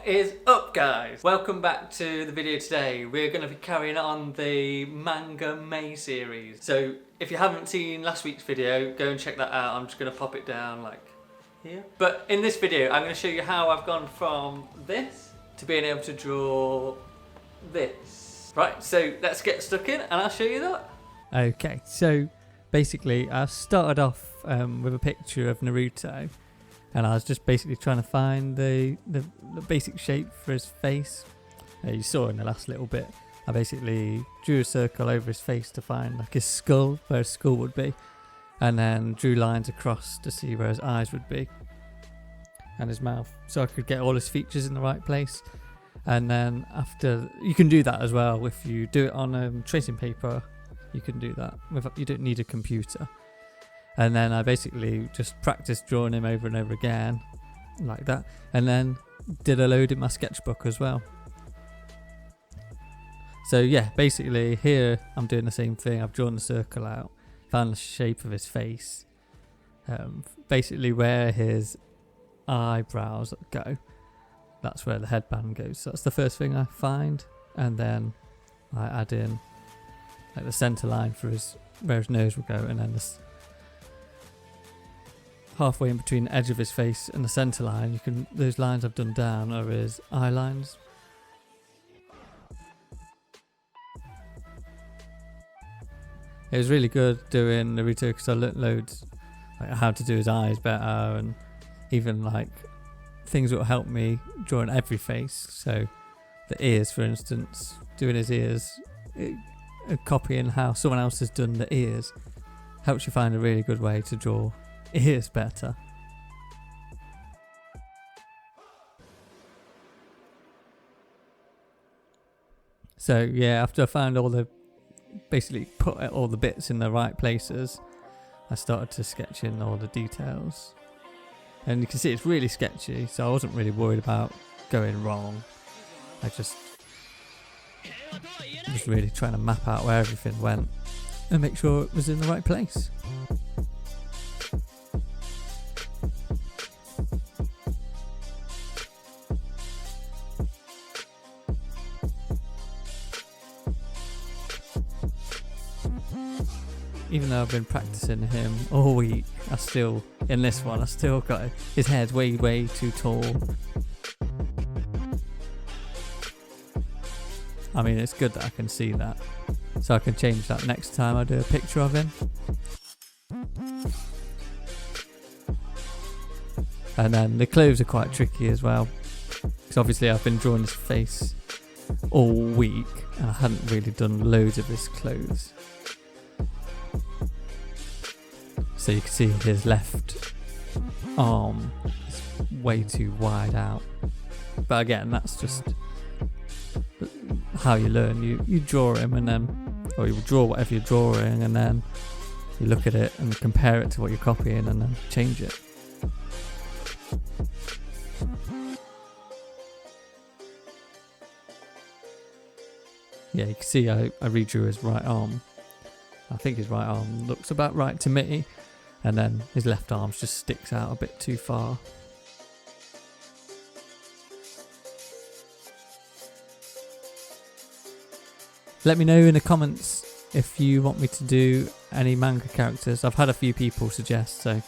What is up, guys? Welcome back to the video today. We're going to be carrying on the manga May series. So if you haven't seen last week's video, go and check that out. I'm just going to pop it down like here. But in this video, I'm going to show you how I've gone from this to being able to draw this. Right, so let's get stuck in and I'll show you that. Okay, so basically I started off with a picture of Naruto, and I was just basically trying to find the basic shape for his face. You saw in the last little bit, I basically drew a circle over his face to find like his skull, where his skull would be, and then drew lines across to see where his eyes would be and his mouth, so I could get all his features in the right place. And then after, you can do that as well if you do it on tracing paper. You can do that you don't need a computer. And then I basically just practiced drawing him over and over again like that, and then did a load in my sketchbook as well. So yeah, basically here I'm doing the same thing. I've drawn the circle out, found the shape of his face, basically where his eyebrows go, that's where the headband goes. So that's the first thing I find, and then I add in like the centre line for where his nose will go, and then this halfway in between the edge of his face and the centre line, those lines I've done down are his eye lines. It was really good doing Naruto because I learnt loads like how to do his eyes better, and even like things that will help me drawing every face. So the ears, for instance, doing his ears, copying how someone else has done the ears helps you find a really good way to draw ears better. So yeah, after I found basically put all the bits in the right places, I started to sketch in all the details. And you can see it's really sketchy, so I wasn't really worried about going wrong. I just was really trying to map out where everything went and make sure it was in the right place. Even though I've been practicing him all week, in this one, I still got his head's way too tall. I mean, it's good that I can see that, so I can change that next time I do a picture of him. And then the clothes are quite tricky as well, because obviously I've been drawing his face all week and I hadn't really done loads of his clothes. So you can see his left arm is way too wide out. But again, that's just how you learn. You draw him, and then, or you draw whatever you're drawing, and then you look at it and compare it to what you're copying, and then change it. Yeah, you can see I redrew his right arm. I think his right arm looks about right to me. And then his left arm just sticks out a bit too far. Let me know in the comments if you want me to do any manga characters. I've had a few people suggest, so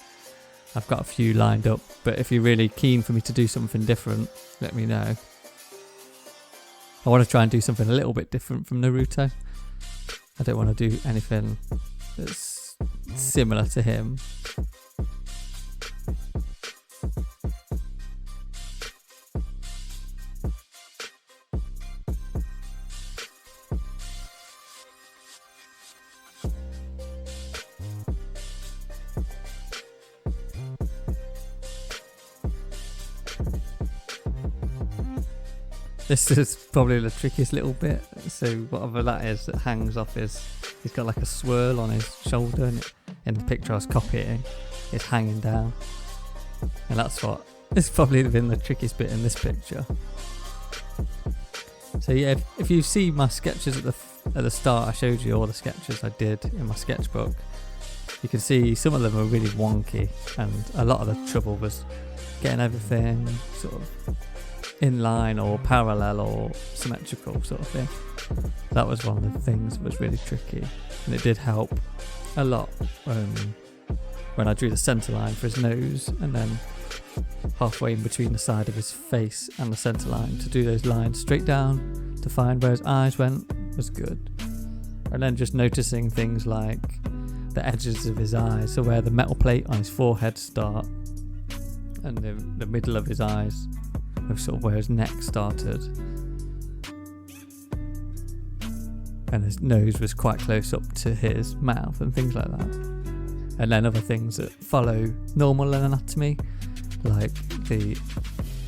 I've got a few lined up. But if you're really keen for me to do something different, let me know. I want to try and do something a little bit different from Naruto. I don't want to do anything that's similar to him. This is probably the trickiest little bit. So whatever that is that hangs off he's got like a swirl on his shoulder, and in the picture I was copying, it's hanging down. And it's probably been the trickiest bit in this picture. So yeah, if you see my sketches at the start, I showed you all the sketches I did in my sketchbook. You can see some of them are really wonky, and a lot of the trouble was getting everything sort of in line or parallel or symmetrical sort of thing. That was one of the things that was really tricky, and it did help a lot when I drew the centre line for his nose, and then halfway in between the side of his face and the centre line to do those lines straight down to find where his eyes went was good. And then just noticing things like the edges of his eyes, so where the metal plate on his forehead start, and the middle of his eyes, sort of where his neck started, and his nose was quite close up to his mouth and things like that. And then other things that follow normal anatomy, like the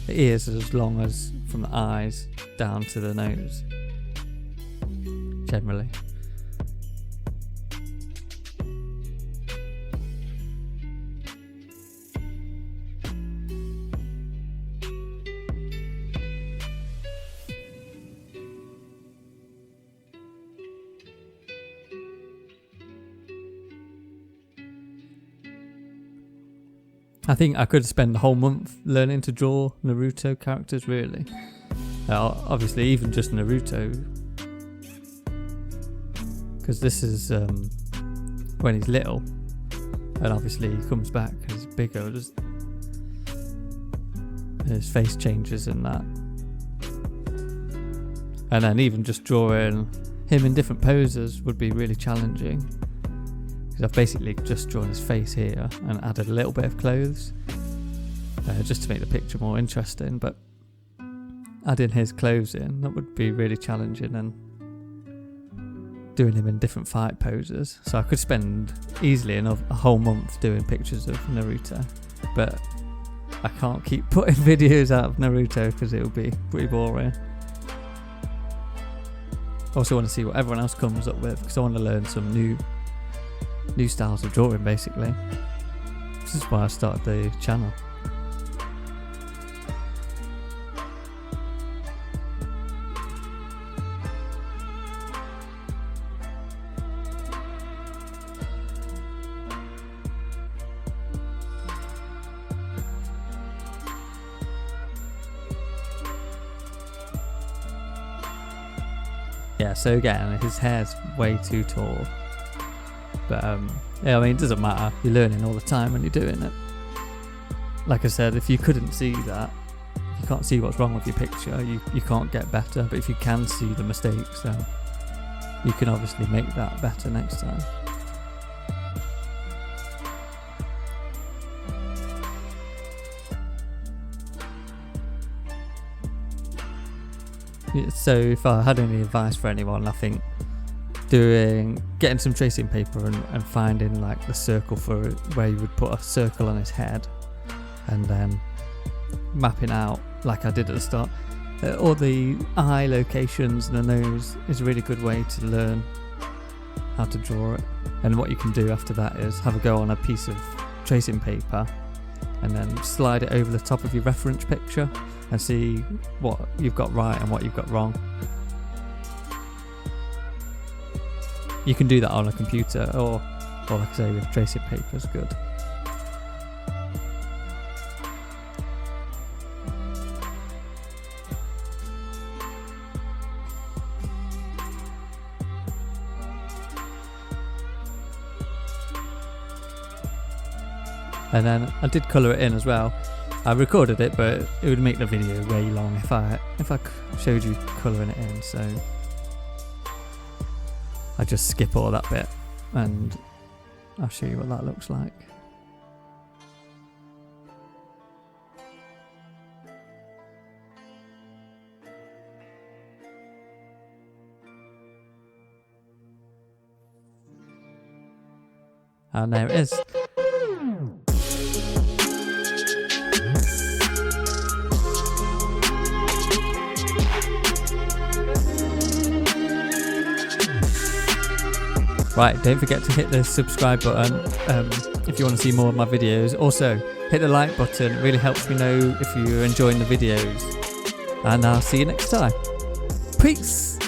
ears as long as from the eyes down to the nose, generally. I think I could spend the whole month learning to draw Naruto characters, really. Obviously, even just Naruto, because this is when he's little, and obviously he comes back and he's bigger, and his face changes and that. And then even just drawing him in different poses would be really challenging. I've basically just drawn his face here and added a little bit of clothes just to make the picture more interesting, but adding his clothes in, that would be really challenging, and doing him in different fight poses. So I could spend easily a whole month doing pictures of Naruto, but I can't keep putting videos out of Naruto because it would be pretty boring. I also want to see what everyone else comes up with, because I want to learn some new styles of drawing, basically. This is why I started the channel. Yeah, so again, his hair's way too tall. But yeah, I mean, it doesn't matter. You're learning all the time when you're doing it. Like I said, if you couldn't see that, if you can't see what's wrong with your picture, you can't get better. But if you can see the mistakes, then you can obviously make that better next time. So if I had any advice for anyone, I think getting some tracing paper and finding like the circle for where you would put a circle on his head, and then mapping out, like I did at the start, all the eye locations and the nose is a really good way to learn how to draw it. And what you can do after that is have a go on a piece of tracing paper and then slide it over the top of your reference picture and see what you've got right and what you've got wrong. You can do that on a computer, or like I say, with tracing paper is good. And then I did colour it in as well. I recorded it, but it would make the video way long if I showed you colouring it in, so I just skip all that bit and I'll show you what that looks like. And there it is. Right, don't forget to hit the subscribe button if you want to see more of my videos. Also, hit the like button, it really helps me know if you're enjoying the videos. And I'll see you next time. Peace!